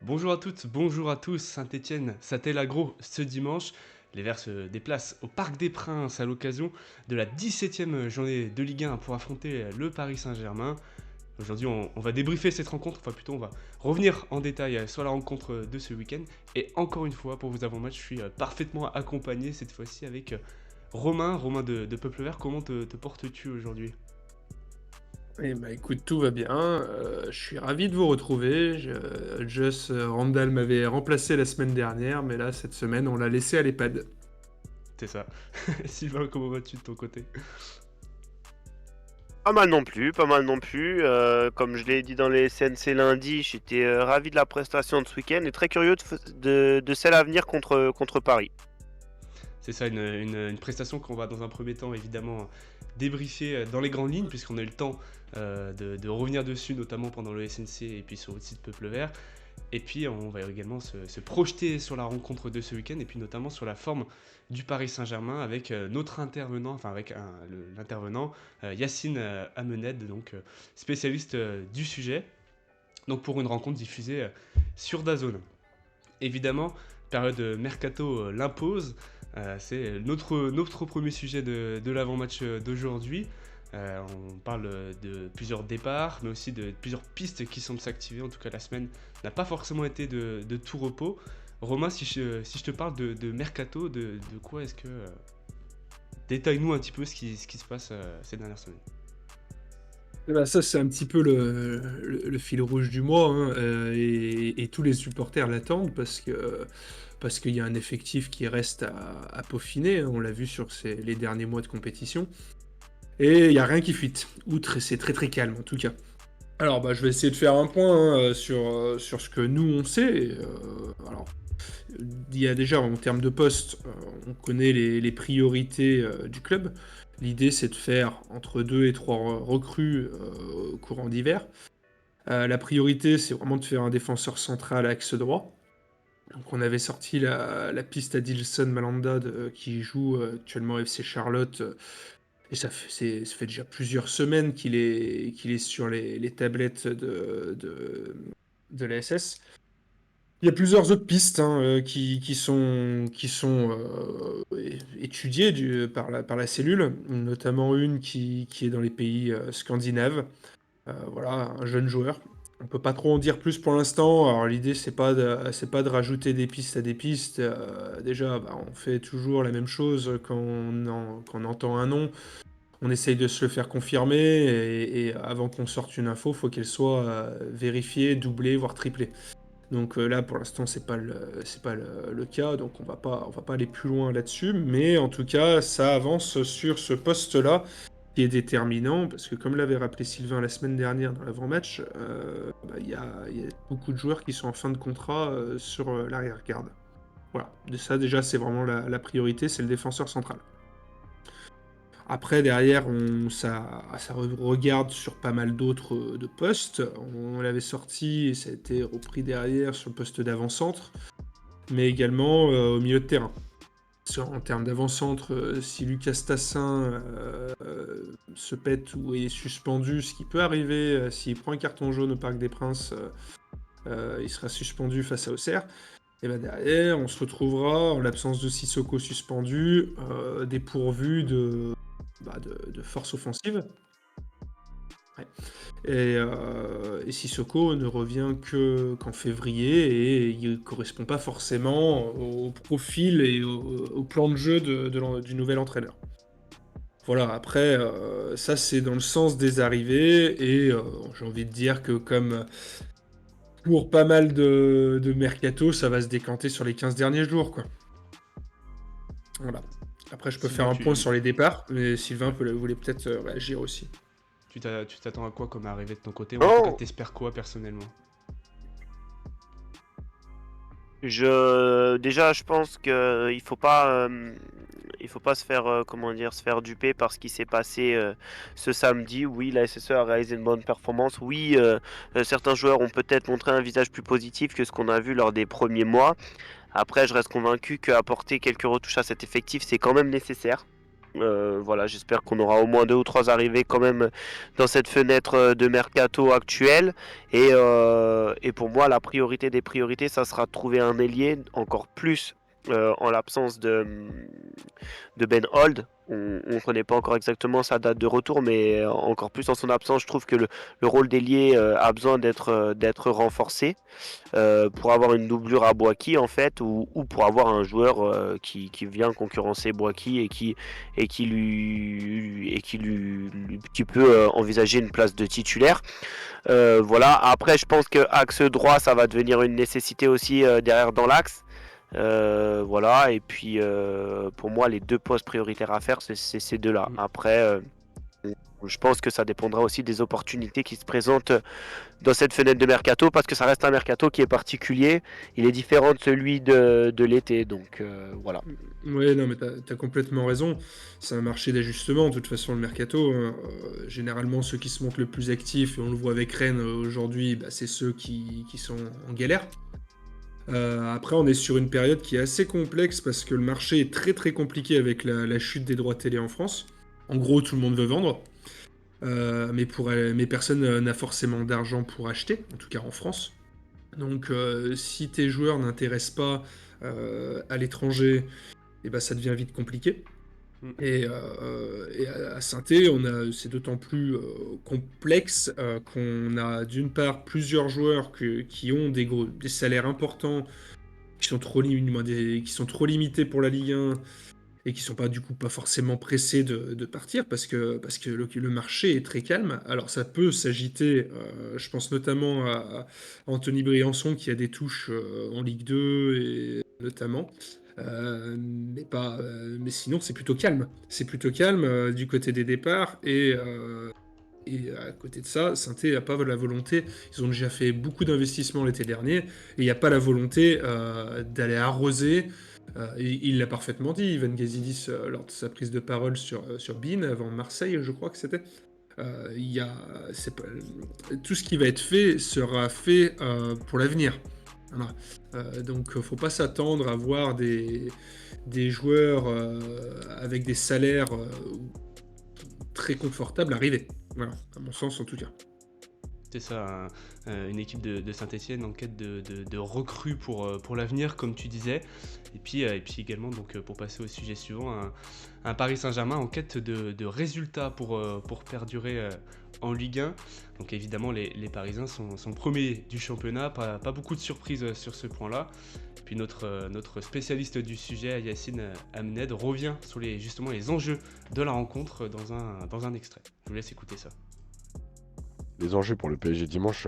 Bonjour à toutes, bonjour à tous, Saint-Étienne, Satel-Agro, ce dimanche. Les Verts se déplacent au Parc des Princes à l'occasion de la 17e journée de Ligue 1 pour affronter le Paris Saint-Germain. Aujourd'hui, on va débriefer cette rencontre, enfin plutôt on va revenir en détail sur la rencontre de ce week-end. Et encore une fois, pour vous avant-match, je suis parfaitement accompagné cette fois-ci avec Romain de Peuple Vert. Comment te portes-tu aujourd'hui? Eh ben, écoute, tout va bien. Je suis ravi de vous retrouver. Joss Randall m'avait remplacé la semaine dernière, mais là, cette semaine, on l'a laissé à l'EHPAD. C'est ça. Sylvain, comment vas-tu de ton côté? Pas mal non plus, pas mal non plus. Comme je l'ai dit dans les CNC lundi, j'étais ravi de la prestation de ce week-end et très curieux de celle à venir contre Paris. C'est ça, une prestation qu'on va dans un premier temps évidemment débriefer dans les grandes lignes, puisqu'on a eu le temps de revenir dessus, notamment pendant le SNC et puis sur votre site Peuple Vert. Et puis on va également se projeter sur la rencontre de ce week-end, et puis notamment sur la forme du Paris Saint-Germain avec notre intervenant, enfin avec l'intervenant Yacine Amened, donc spécialiste du sujet, donc pour une rencontre diffusée sur DAZN. Évidemment, période mercato l'impose. C'est notre premier sujet de l'avant-match d'aujourd'hui. On parle de plusieurs départs, mais aussi de plusieurs pistes qui semblent s'activer. En tout cas, la semaine n'a pas forcément été de tout repos. Romain, si je te parle de mercato, de quoi est-ce que... détaille-nous un petit peu ce qui se passe ces dernières semaines. Eh ben, ça, c'est un petit peu le fil rouge du mois, hein, et tous les supporters l'attendent parce qu'il y a un effectif qui reste à peaufiner, hein. On l'a vu sur les derniers mois de compétition. Et il n'y a rien qui fuite. Outre, c'est très très calme en tout cas. Alors, bah, je vais essayer de faire un point, hein, sur ce que nous on sait. Alors, il y a déjà en termes de poste, on connaît les priorités du club. L'idée, c'est de faire entre 2 et 3 recrues au courant d'hiver. La priorité, c'est vraiment de faire un défenseur central à axe droit. Donc, on avait sorti la piste à Dilson Malanda qui joue actuellement FC Charlotte. Et ça fait déjà plusieurs semaines qu'il est sur les tablettes de la SS. Il y a plusieurs autres pistes, hein, qui sont étudiées par la cellule, notamment une qui est dans les pays scandinaves. Voilà, un jeune joueur. On peut pas trop en dire plus pour l'instant. Alors l'idée c'est pas de rajouter des pistes à des pistes. Déjà, bah, on fait toujours la même chose quand on entend un nom. On essaye de se le faire confirmer et avant qu'on sorte une info, faut qu'elle soit vérifiée, doublée, voire triplée. Donc là, pour l'instant, c'est pas le cas, donc on va pas aller plus loin là-dessus, mais en tout cas, ça avance sur ce poste-là qui est déterminant, parce que comme l'avait rappelé Sylvain la semaine dernière dans l'avant-match, bah, il y a beaucoup de joueurs qui sont en fin de contrat sur l'arrière-garde. Voilà, de ça déjà, c'est vraiment la priorité, c'est le défenseur central. Après, derrière, ça regarde sur pas mal d'autres de postes. On l'avait sorti et ça a été repris derrière sur le poste d'avant-centre, mais également au milieu de terrain. En termes d'avant-centre, si Lucas Tassin se pète ou est suspendu, ce qui peut arriver s'il prend un carton jaune au Parc des Princes, il sera suspendu face à Auxerre. Et ben derrière, on se retrouvera, en l'absence de Sissoko suspendu, dépourvu de force offensive. Ouais. Et Sissoko ne revient qu'en février et il ne correspond pas forcément au profil et au plan de jeu du nouvel entraîneur. Voilà, après, ça c'est dans le sens des arrivées et j'ai envie de dire que comme pour pas mal de mercato, ça va se décanter sur les 15 derniers jours, quoi. Voilà. Après, je peux faire Sylvain, un point tu sur les départs, mais Sylvain voulait peut-être réagir aussi. tu t'attends à quoi comme arrivée de ton côté? Ou en tout cas, Oh, t'espères quoi personnellement? déjà, je pense que il faut pas se faire, comment dire, se faire duper par ce qui s'est passé ce samedi. Oui, la SSE a réalisé une bonne performance. Oui, certains joueurs ont peut-être montré un visage plus positif que ce qu'on a vu lors des premiers mois. Après, je reste convaincu qu'apporter quelques retouches à cet effectif, c'est quand même nécessaire. Voilà, j'espère qu'on aura au moins 2 ou 3 arrivées quand même dans cette fenêtre de mercato actuelle. Et pour moi, la priorité des priorités, ça sera de trouver un ailier encore plus en l'absence de Ben Holt. On ne connaît pas encore exactement sa date de retour, mais encore plus en son absence, je trouve que le rôle d'ailier a besoin d'être renforcé pour avoir une doublure à Boaki en fait, ou pour avoir un joueur qui vient concurrencer Boaki qui peut envisager une place de titulaire. Voilà. Après, je pense que axe droit, ça va devenir une nécessité aussi derrière dans l'axe. Voilà. Et puis pour moi, les 2 postes prioritaires à faire, c'est ces deux-là. Après, je pense que ça dépendra aussi des opportunités qui se présentent dans cette fenêtre de mercato, parce que ça reste un mercato qui est particulier. Il est différent de celui de l'été. Donc voilà. Ouais, non, mais t'as complètement raison. C'est un marché d'ajustement, de toute façon, le mercato, hein. Généralement, ceux qui se montrent le plus actifs, et on le voit avec Rennes aujourd'hui, bah, c'est ceux qui sont en galère. Après, on est sur une période qui est assez complexe parce que le marché est très très compliqué avec la chute des droits télé en France. En gros, tout le monde veut vendre, mais personne n'a forcément d'argent pour acheter, en tout cas en France. Donc, si tes joueurs n'intéressent pas à l'étranger, et ben, ça devient vite compliqué. Mm. Et à Saint-Étienne, c'est d'autant plus complexe qu'on a d'une part plusieurs joueurs qui ont des salaires importants, qui sont qui sont trop limités pour la Ligue 1 et qui sont pas du coup pas forcément pressés de partir parce que le marché est très calme. Alors ça peut s'agiter, je pense notamment à Anthony Briançon qui a des touches en Ligue 2 et notamment. Mais sinon, c'est plutôt calme. C'est plutôt calme du côté des départs. Et à côté de ça, Saint-Étienne n'a pas la volonté. Ils ont déjà fait beaucoup d'investissements l'été dernier. Et il n'y a pas la volonté d'aller arroser. Et il l'a parfaitement dit, Ivan Gazidis, lors de sa prise de parole sur Bein, avant Marseille, je crois que c'était. Tout ce qui va être fait sera fait pour l'avenir. Voilà. Donc, faut pas s'attendre à voir des joueurs avec des salaires très confortables arriver. Voilà, à mon sens en tout cas. C'est ça, une équipe de Saint-Etienne en quête de recrues pour l'avenir, comme tu disais. Et puis également, donc, pour passer au sujet suivant, un Paris Saint-Germain en quête de résultats pour perdurer en Ligue 1. Donc évidemment, les Parisiens sont premiers du championnat, pas beaucoup de surprises sur ce point-là. Puis notre spécialiste du sujet, Yacine Amned, revient sur justement les enjeux de la rencontre dans un extrait. Je vous laisse écouter ça. Les enjeux pour le PSG dimanche,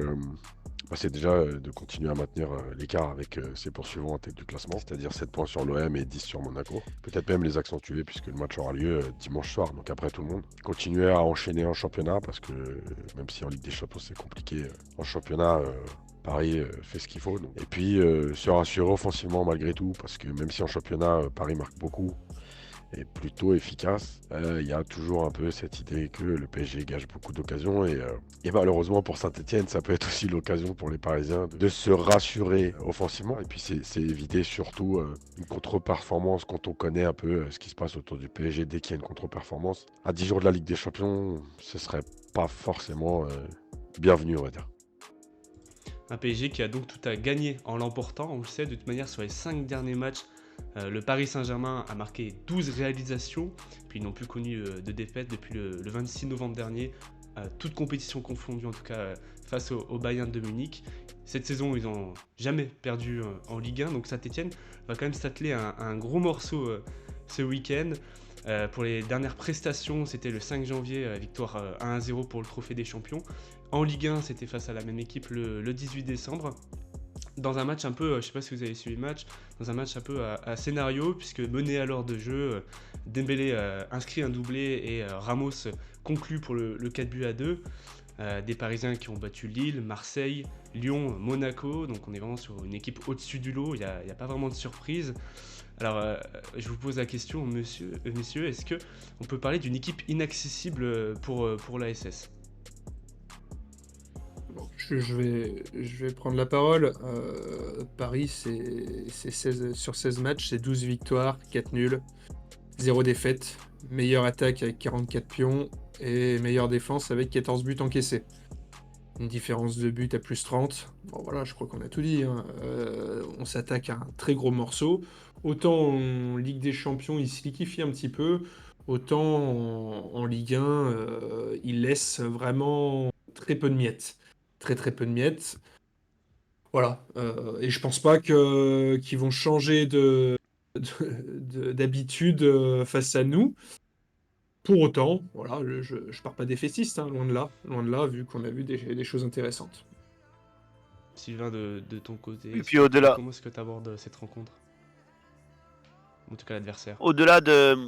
c'est déjà de continuer à maintenir l'écart avec ses poursuivants en tête du classement, c'est-à-dire 7 points sur l'OM et 10 sur Monaco. Peut-être même les accentuer puisque le match aura lieu dimanche soir, donc après tout le monde. Continuer à enchaîner en championnat parce que même si en Ligue des Champions c'est compliqué, en championnat Paris fait ce qu'il faut. Donc. Et puis se rassurer offensivement malgré tout parce que même si en championnat Paris marque beaucoup, est plutôt efficace. Il y a toujours un peu cette idée que le PSG gâche beaucoup d'occasions et malheureusement pour Saint-Etienne, ça peut être aussi l'occasion pour les Parisiens de se rassurer offensivement. Et puis c'est éviter surtout une contre-performance quand on connaît un peu ce qui se passe autour du PSG dès qu'il y a une contre-performance. À 10 jours de la Ligue des Champions, ce serait pas forcément bienvenu, on va dire. Un PSG qui a donc tout à gagner en l'emportant, on le sait, de toute manière sur les 5 derniers matchs. Le Paris Saint-Germain a marqué 12 réalisations, puis ils n'ont plus connu de défaite depuis le 26 novembre dernier, toutes compétitions confondues en tout cas face au Bayern de Munich. Cette saison, ils n'ont jamais perdu en Ligue 1, donc Saint-Etienne va quand même s'atteler à un gros morceau ce week-end. Pour les dernières prestations, c'était le 5 janvier, victoire 1-0 pour le Trophée des Champions. En Ligue 1, c'était face à la même équipe le 18 décembre. Dans un match un peu, je ne sais pas si vous avez suivi le match, dans un match un peu à scénario, puisque mené à l'heure de jeu, Dembélé inscrit un doublé et Ramos conclut pour le 4-2. Des Parisiens qui ont battu Lille, Marseille, Lyon, Monaco, donc on est vraiment sur une équipe au-dessus du lot, il n'y a pas vraiment de surprise. Alors, je vous pose la question, messieurs, est-ce qu'on peut parler d'une équipe inaccessible pour l'ASS ? Je vais prendre la parole. Paris, c'est 16, sur 16 matchs, c'est 12 victoires, 4 nuls, 0 défaite. meilleure attaque avec 44 pions et meilleure défense avec 14 buts encaissés. Une différence de but à plus 30. Bon voilà, je crois qu'on a tout dit, hein. On s'attaque à un très gros morceau. Autant en Ligue des Champions, il se liquifie un petit peu, autant en Ligue 1, il laisse vraiment très peu de miettes. Très très peu de miettes. Voilà. Et je pense pas qu'ils vont changer d'habitude face à nous. Pour autant, voilà, je pars pas défaitiste, hein, loin de là, vu qu'on a vu des choses intéressantes. Sylvain, de ton côté, Et puis au-delà, comment est-ce que tu abordes cette rencontre? En tout cas, l'adversaire. au-delà de,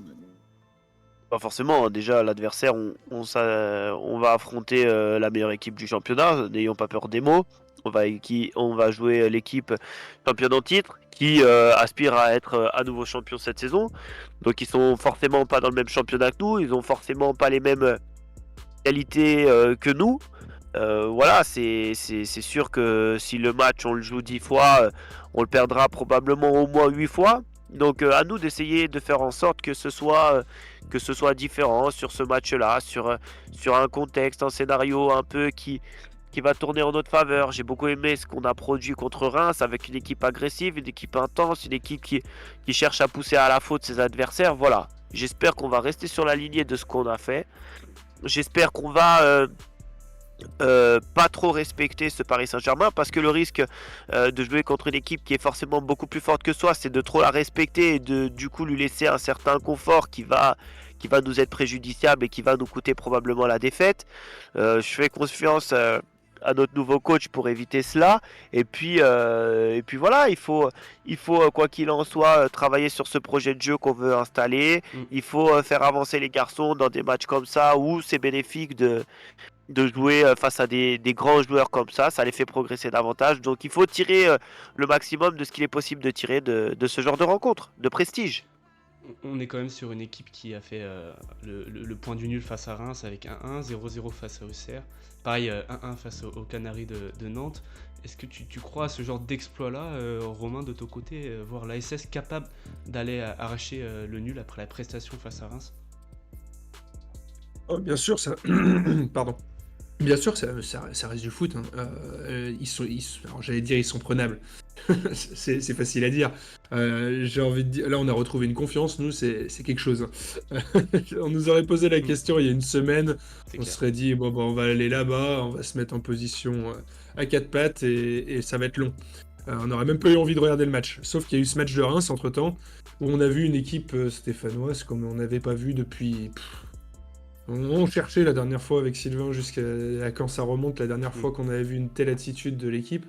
pas forcément, hein, déjà l'adversaire, on va affronter la meilleure équipe du championnat, n'ayons pas peur des mots. On va jouer l'équipe championne en titre qui aspire à être à nouveau champion cette saison. Donc ils sont forcément pas dans le même championnat que nous, ils ont forcément pas les mêmes qualités que nous. Voilà, c'est sûr que si le match on le joue 10 fois, on le perdra probablement au moins 8 fois. Donc à nous d'essayer de faire en sorte que ce soit différent sur ce match-là, sur un contexte, un scénario un peu qui va tourner en notre faveur. J'ai beaucoup aimé ce qu'on a produit contre Reims avec une équipe agressive, une équipe intense, une équipe qui cherche à pousser à la faute ses adversaires. Voilà, j'espère qu'on va rester sur la lignée de ce qu'on a fait. J'espère qu'on va pas trop respecter ce Paris Saint-Germain parce que le risque de jouer contre une équipe qui est forcément beaucoup plus forte que soi, c'est de trop la respecter et de du coup lui laisser un certain confort qui va nous être préjudiciable et qui va nous coûter probablement la défaite. Je fais confiance à notre nouveau coach pour éviter cela et puis voilà, il faut quoi qu'il en soit travailler sur ce projet de jeu qu'on veut installer. Il faut faire avancer les garçons dans des matchs comme ça où c'est bénéfique de jouer face à des grands joueurs comme ça les fait progresser davantage. Donc il faut tirer le maximum de ce qu'il est possible de tirer de ce genre de rencontre, de prestige. On est quand même sur une équipe qui a fait le point du nul face à Reims avec un 1, 0-0 face à Auxerre. Pareil, 1-1 face aux Canaries de Nantes. Est-ce que tu crois à ce genre d'exploit-là, Romain, de ton côté, voir l'ASS capable d'aller arracher le nul après la prestation face à Reims? Oh, bien sûr, ça. Pardon. Bien sûr, ça reste du foot, hein. Alors, j'allais dire, ils sont prenables. C'est facile à dire. J'ai envie de dire, là, on a retrouvé une confiance, nous, c'est quelque chose, hein. On nous aurait posé la question il y a une semaine, C'est on clair. se serait dit, bon, on va aller là-bas, on va se mettre en position à quatre pattes et ça va être long. On n'aurait même pas eu envie de regarder le match. Sauf qu'il y a eu ce match de Reims entre-temps, où on a vu une équipe stéphanoise comme on n'avait pas vu depuis. On cherchait la dernière fois avec Sylvain jusqu'à quand ça remonte, la dernière fois qu'on avait vu une telle attitude de l'équipe.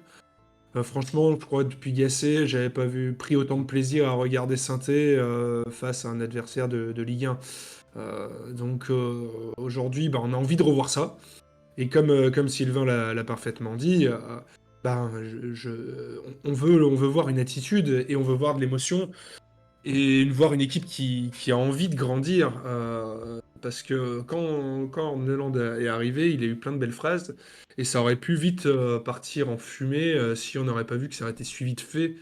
Franchement, je crois depuis Gasset, j'avais pas pris autant de plaisir à regarder Saint-Étienne face à un adversaire de Ligue 1. Donc aujourd'hui, on a envie de revoir ça. Et comme Sylvain l'a parfaitement dit, on veut voir une attitude et on veut voir de l'émotion et voir une équipe qui a envie de grandir. Parce que quand Orneland est arrivé, il a eu plein de belles phrases et ça aurait pu vite partir en fumée si on n'aurait pas vu que ça aurait été suivi de faits.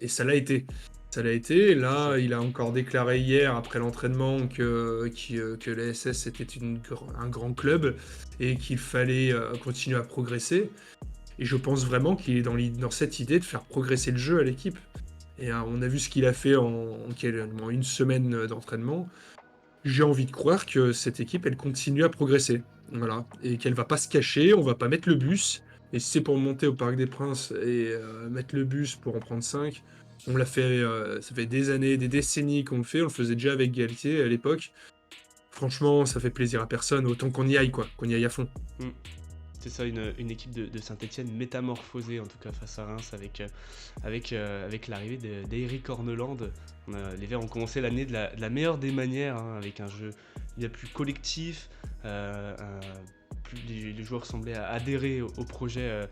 Et ça l'a été. Ça l'a été. Et là, il a encore déclaré hier, après l'entraînement, que l'ASS était un grand club et qu'il fallait continuer à progresser. Et je pense vraiment qu'il est dans cette idée de faire progresser le jeu à l'équipe. Et on a vu ce qu'il a fait en une semaine d'entraînement. J'ai envie de croire que cette équipe, elle continue à progresser. Voilà. Et qu'elle va pas se cacher, on va pas mettre le bus. Et si c'est pour monter au Parc des Princes et mettre le bus pour en prendre 5, on l'a fait, ça fait des années, des décennies qu'on le fait. On le faisait déjà avec Galtier à l'époque. Franchement, ça fait plaisir à personne, autant qu'on y aille, quoi, qu'on y aille à fond. C'est ça, une équipe de Saint-Etienne métamorphosée en tout cas face à Reims avec l'arrivée d'Eric Orneland. Les Verts ont commencé l'année de la meilleure des manières, hein, avec un jeu bien plus collectif. Les joueurs semblaient adhérer au projet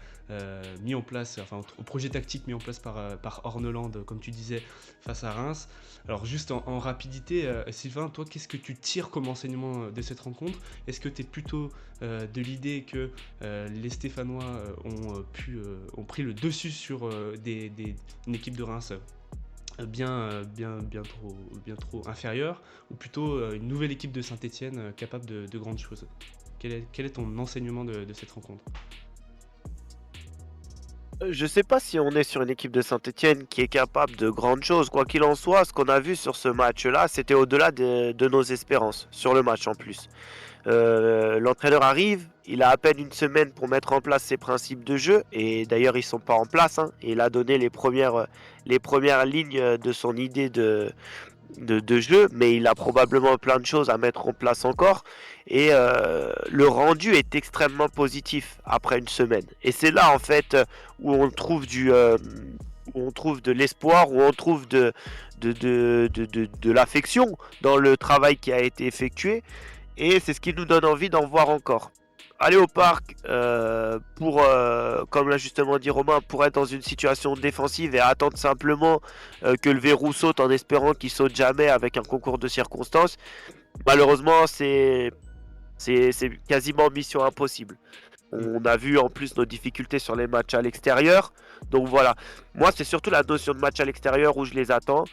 mis en place, enfin au projet tactique mis en place par Orneland, comme tu disais, face à Reims. Alors juste en rapidité, Sylvain, toi, qu'est-ce que tu tires comme enseignement de cette rencontre? Est-ce que tu es plutôt de l'idée que les Stéphanois ont pris le dessus sur une équipe de Reims bien trop inférieure, ou plutôt une nouvelle équipe de Saint-Étienne capable de grandes choses? Quel est ton enseignement de cette rencontre? Je sais pas si on est sur une équipe de Saint-Étienne qui est capable de grandes choses. Quoi qu'il en soit, ce qu'on a vu sur ce match-là, c'était au-delà de nos espérances, sur le match en plus. L'entraîneur arrive, il a à peine une semaine pour mettre en place ses principes de jeu, et d'ailleurs ils sont pas en place, hein. Il a donné les premières lignes de son idée de jeu, mais il a probablement plein de choses à mettre en place encore. Et le rendu est extrêmement positif après une semaine. Et c'est là en fait où on trouve où on trouve de l'espoir, où on trouve de l'affection dans le travail qui a été effectué. Et c'est ce qui nous donne envie d'en voir encore. Aller au parc comme l'a justement dit Romain, pour être dans une situation défensive et attendre simplement que le verrou saute en espérant qu'il saute jamais avec un concours de circonstances, malheureusement c'est quasiment mission impossible. On a vu en plus nos difficultés sur les matchs à l'extérieur. Donc voilà, moi c'est surtout la notion de match à l'extérieur où je les attends.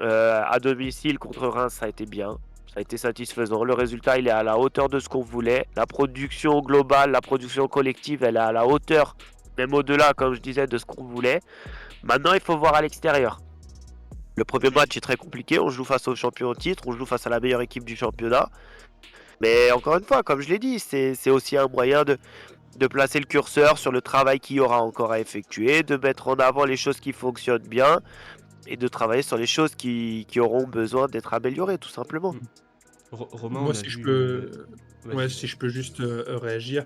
À domicile contre Reims, ça a été bien. Ça a été satisfaisant. Le résultat, il est à la hauteur de ce qu'on voulait. La production globale, la production collective, elle est à la hauteur, même au-delà, comme je disais, de ce qu'on voulait. Maintenant, il faut voir à l'extérieur. Le premier match est très compliqué. On joue face au champion au titre. On joue face à la meilleure équipe du championnat. Mais encore une fois, comme je l'ai dit, c'est aussi un moyen de placer le curseur sur le travail qu'il y aura encore à effectuer, de mettre en avant les choses qui fonctionnent bien et de travailler sur les choses qui auront besoin d'être améliorées, tout simplement. Romain, on Moi, a si je vu. peux, Vas-y. ouais, si je peux juste réagir.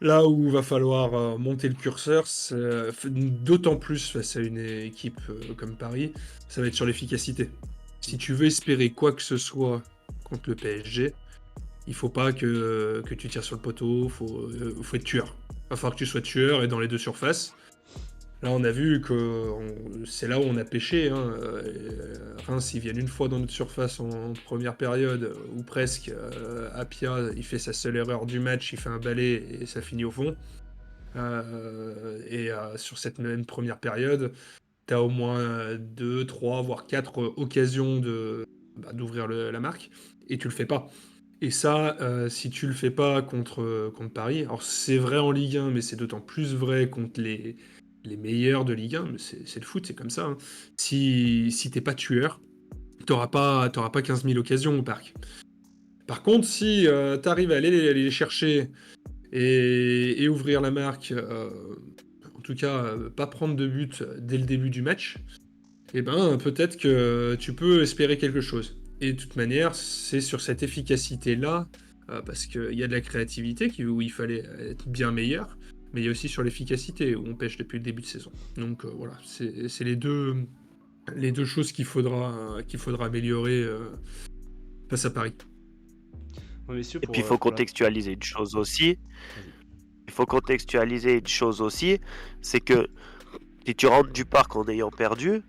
Là où va falloir monter le curseur, d'autant plus face à une équipe comme Paris, ça va être sur l'efficacité. Si tu veux espérer quoi que ce soit contre le PSG, il faut pas que tu tires sur le poteau, faut être tueur. Il va falloir que tu sois tueur et dans les deux surfaces. Là, on a vu que c'est là où on a pêché, hein. Reims, ils viennent une fois dans notre surface en première période, ou presque. Apia, il fait sa seule erreur du match, il fait un balai et ça finit au fond. Sur cette même première période, tu as au moins 2, 3, voire 4 occasions d'ouvrir la marque, et tu le fais pas. Et ça, si tu le fais pas contre Paris, alors c'est vrai en Ligue 1, mais c'est d'autant plus vrai contre les meilleurs de Ligue 1, mais c'est le foot, c'est comme ça, hein. Si t'es pas tueur, t'auras pas 15 000 occasions au parc. Par contre, si tu arrives à aller les chercher et ouvrir la marque, en tout cas, pas prendre de but dès le début du match, eh ben, peut-être que tu peux espérer quelque chose. Et de toute manière, c'est sur cette efficacité-là, parce qu'il y a de la créativité où il fallait être bien meilleur, mais il y a aussi sur l'efficacité où on pêche depuis le début de saison. Donc voilà, c'est les deux choses qu'il faudra améliorer face à Paris. Ouais, messieurs, Et puis il faut contextualiser une chose aussi. Vas-y. Il faut contextualiser une chose aussi, c'est que si tu rentres du parc en ayant perdu,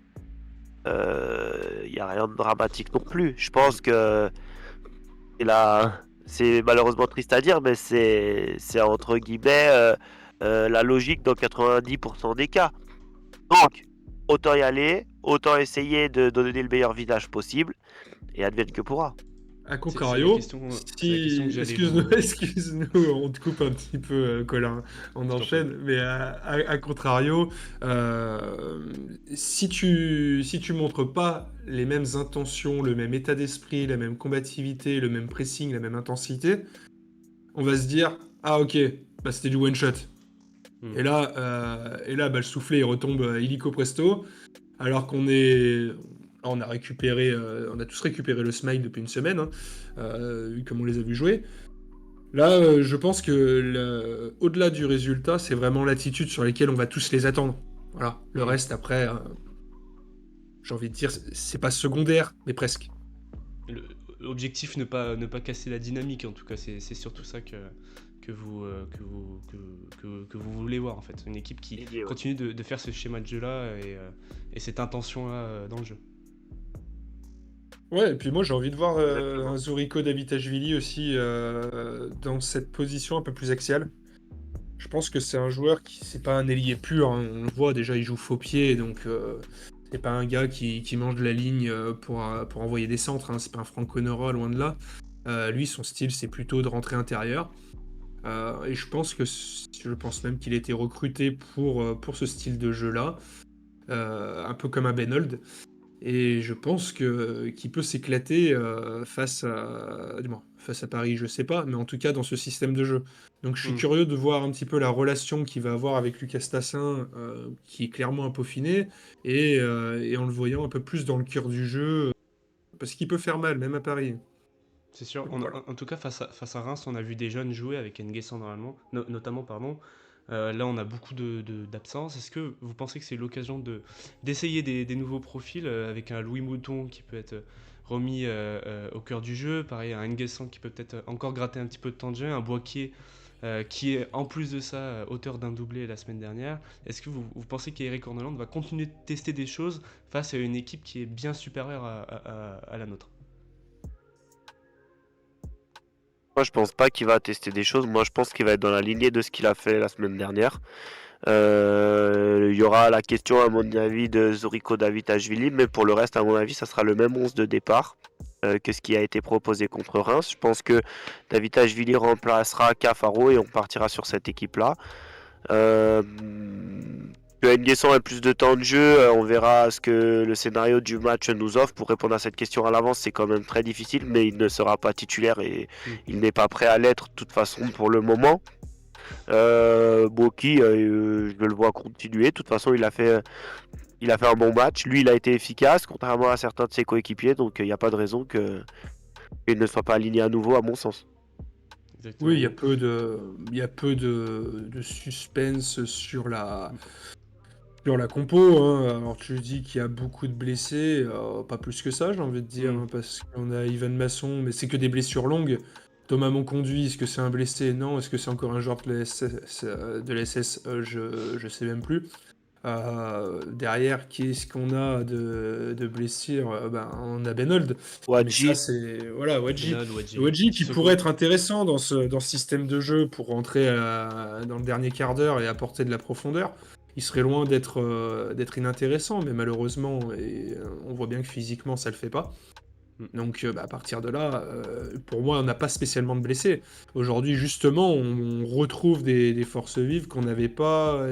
il n'y a rien de dramatique non plus. Je pense que c'est malheureusement triste à dire, mais c'est entre guillemets la logique dans 90% des cas. Donc, autant y aller, autant essayer de donner le meilleur visage possible, et advienne que pourra. A C'est la contrario, question que j'allais vous... excuse-nous, on te coupe un petit peu, Colin, on t'en enchaîne, mais à contrario, si tu montres pas les mêmes intentions, le même état d'esprit, la même combativité, le même pressing, la même intensité, on va se dire, ah ok, bah c'était du one shot. Hmm. Et là, bah, le soufflet il retombe illico presto, alors on a tous récupéré le smile depuis une semaine, hein, vu comme on les a vus jouer. Là, je pense que au-delà du résultat, c'est vraiment l'attitude sur laquelle on va tous les attendre. Voilà. Le reste, après, j'ai envie de dire, c'est pas secondaire, mais presque. L'objectif, ne pas casser la dynamique, en tout cas, c'est surtout ça que vous voulez voir, en fait. Une équipe qui continue de faire ce schéma de jeu-là et cette intention-là dans le jeu. Ouais, et puis moi j'ai envie de voir un Zurico Davitashvili aussi dans cette position un peu plus axiale. Je pense que c'est un joueur qui c'est pas un ailier pur, hein. On le voit déjà, il joue faux pied, donc C'est pas un gars qui mange de la ligne pour envoyer des centres, hein. C'est pas un Franco Nora, loin de là. Lui, son style, c'est plutôt de rentrer intérieur. Et je pense même qu'il a été recruté pour ce style de jeu-là, un peu comme un Benold. Et je pense qu'il peut s'éclater face à Paris, je sais pas, mais en tout cas dans ce système de jeu. Donc je suis Hmm. curieux de voir un petit peu la relation qu'il va avoir avec Lucas Tassin, qui est clairement un peaufiné, et en le voyant un peu plus dans le cœur du jeu, parce qu'il peut faire mal, même à Paris. C'est sûr. Donc voilà. En tout cas, face à Reims, on a vu des jeunes jouer avec Nguessan notamment. Pardon. Là, on a beaucoup d'absences. Est-ce que vous pensez que c'est l'occasion d'essayer des nouveaux profils avec un Louis Mouton qui peut être remis au cœur du jeu, pareil, un Nguessan qui peut peut-être encore gratter un petit peu de temps de jeu, un Boakier qui est en plus de ça auteur d'un doublé la semaine dernière. Est-ce que vous pensez qu'Eric Orneland va continuer de tester des choses face à une équipe qui est bien supérieure à la nôtre? Moi, je pense pas qu'il va tester des choses. Moi, je pense qu'il va être dans la lignée de ce qu'il a fait la semaine dernière. Il y aura la question, à mon avis, de Zoriko Davitashvili, mais pour le reste, à mon avis, ça sera le même 11 de départ que ce qui a été proposé contre Reims. Je pense que Davitashvili remplacera Cafaro et on partira sur cette équipe-là. Euh, que Nguessan ait plus de temps de jeu, on verra ce que le scénario du match nous offre. Pour répondre à cette question à l'avance, c'est quand même très difficile, mais il ne sera pas titulaire et il n'est pas prêt à l'être de toute façon pour le moment. Boki, je le vois continuer. De toute façon, il a fait un bon match. Lui, il a été efficace, contrairement à certains de ses coéquipiers, donc il n'y a pas de raison qu'il ne soit pas aligné à nouveau, à mon sens. Exactement. Oui, il y a peu de suspense sur la compo, hein. Alors tu dis qu'il y a beaucoup de blessés, pas plus que ça, j'ai envie de dire, hein, parce qu'on a Ivan Masson, mais c'est que des blessures longues. Thomas Monconduit, est-ce que c'est un blessé? Non. Est-ce que c'est encore un joueur de l'SS? Je sais même plus. Derrière, qu'est-ce qu'on a de blessures? On a Benold. Mais ça, Wadji, c'est... Voilà, Wadji. Benal, Wadji, Wadji qui Sissoko. pourrait être intéressant dans ce système de jeu pour rentrer dans le dernier quart d'heure et apporter de la profondeur. Il serait loin d'être inintéressant, mais malheureusement, on voit bien que physiquement, ça le fait pas. Donc à partir de là, pour moi, on n'a pas spécialement de blessés. Aujourd'hui, justement, on retrouve des forces vives qu'on n'avait pas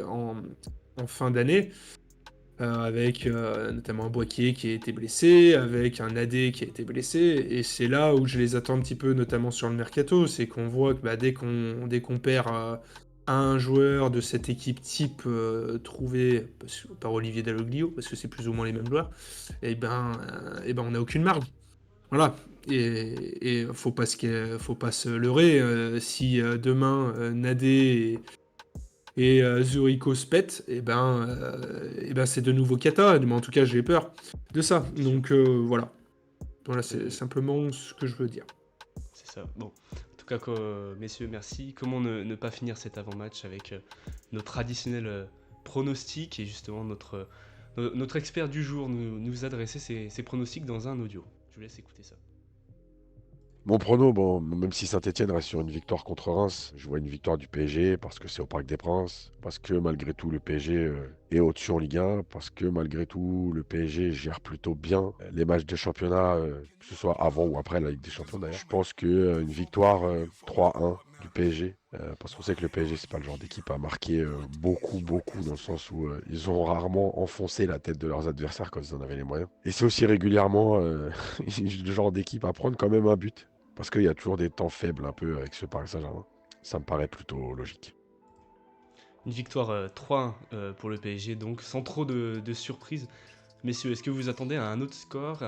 en fin d'année, avec notamment un Boakier qui a été blessé, avec un AD qui a été blessé, et c'est là où je les attends un petit peu, notamment sur le mercato, c'est qu'on voit que dès qu'on perd un joueur de cette équipe type trouvé par Olivier Dalloglio, parce que c'est plus ou moins les mêmes joueurs, on n'a aucune marge. Voilà. Et faut pas se leurrer. Si demain Nadé et Zuriko se pètent, c'est de nouveau Kata. Mais en tout cas, j'ai peur de ça. Donc voilà. Voilà, c'est simplement ce que je veux dire. C'est ça. Bon, en tout cas, messieurs, merci. Comment ne pas finir cet avant-match avec nos traditionnels pronostics et justement notre expert du jour nous adresser ses pronostics dans un audio. Je vous laisse écouter ça. Mon prono, bon, même si Saint-Etienne reste sur une victoire contre Reims, je vois une victoire du PSG parce que c'est au Parc des Princes, parce que malgré tout le PSG est au-dessus en Ligue 1, parce que malgré tout le PSG gère plutôt bien les matchs de championnat, que ce soit avant ou après la Ligue des Champions d'ailleurs. Je pense qu'une victoire 3-1 du PSG, parce qu'on sait que le PSG c'est pas le genre d'équipe à marquer beaucoup dans le sens où ils ont rarement enfoncé la tête de leurs adversaires quand ils en avaient les moyens. Et c'est aussi régulièrement le genre d'équipe à prendre quand même un but. Parce qu'il y a toujours des temps faibles un peu avec ce Paris Saint-Germain. Ça me paraît plutôt logique. Une victoire 3-1 pour le PSG, donc sans trop de surprises. Messieurs, est-ce que vous attendez à un autre score?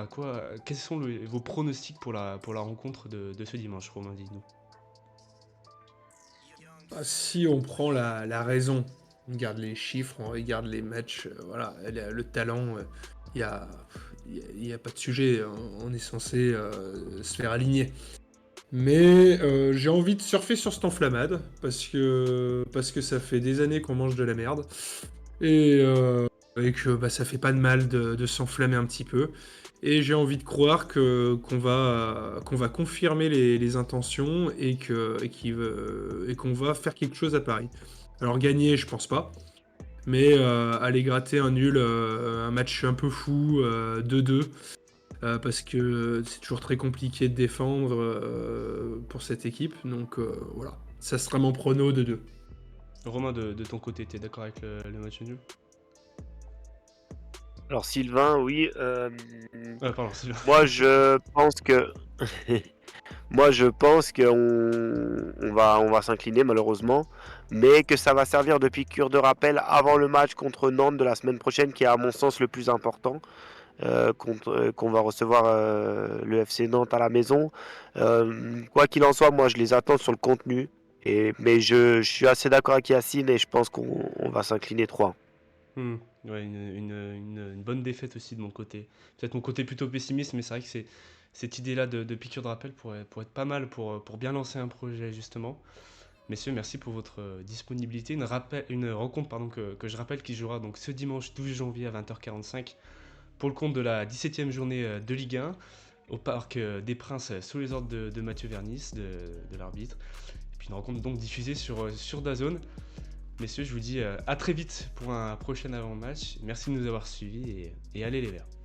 Quels sont vos pronostics pour la rencontre de ce dimanche, Romain, dis-nous. Si on prend la raison, on regarde les chiffres, on regarde les matchs, voilà, le talent, il y a pas de sujet. On est censé se faire aligner. Mais j'ai envie de surfer sur cette enflammade parce que ça fait des années qu'on mange de la merde et que ça fait pas de mal de s'enflammer un petit peu. Et j'ai envie de croire qu'on va confirmer les intentions et qu'on va faire quelque chose à Paris. Alors gagner, je pense pas. mais aller gratter un nul, un match un peu fou, 2-2, parce que c'est toujours très compliqué de défendre pour cette équipe. Donc voilà, ça sera mon prono 2-2. Romain, de ton côté, t'es d'accord avec le match nul? Alors Sylvain, oui. Pardon, Sylvain. Moi, je pense que moi, je pense qu'on va s'incliner malheureusement, mais que ça va servir de piqûre de rappel avant le match contre Nantes de la semaine prochaine, qui est à mon sens le plus important, qu'on va recevoir le FC Nantes à la maison. Quoi qu'il en soit, moi, je les attends sur le contenu, mais je suis assez d'accord avec Yacine et je pense qu'on va s'incliner 3. Ouais, une bonne défaite aussi de mon côté. Peut-être mon côté plutôt pessimiste, mais c'est vrai que cette idée-là de piqûre de rappel pourrait être pas mal pour bien lancer un projet, justement. Messieurs, merci pour votre disponibilité. Une rencontre que je rappelle qui jouera donc ce dimanche 12 janvier à 20h45 pour le compte de la 17e journée de Ligue 1 au Parc des Princes sous les ordres de Mathieu Vernis, de l'arbitre. Et puis une rencontre donc diffusée sur DAZN. Messieurs, je vous dis à très vite pour un prochain avant-match. Merci de nous avoir suivis et allez les Verts.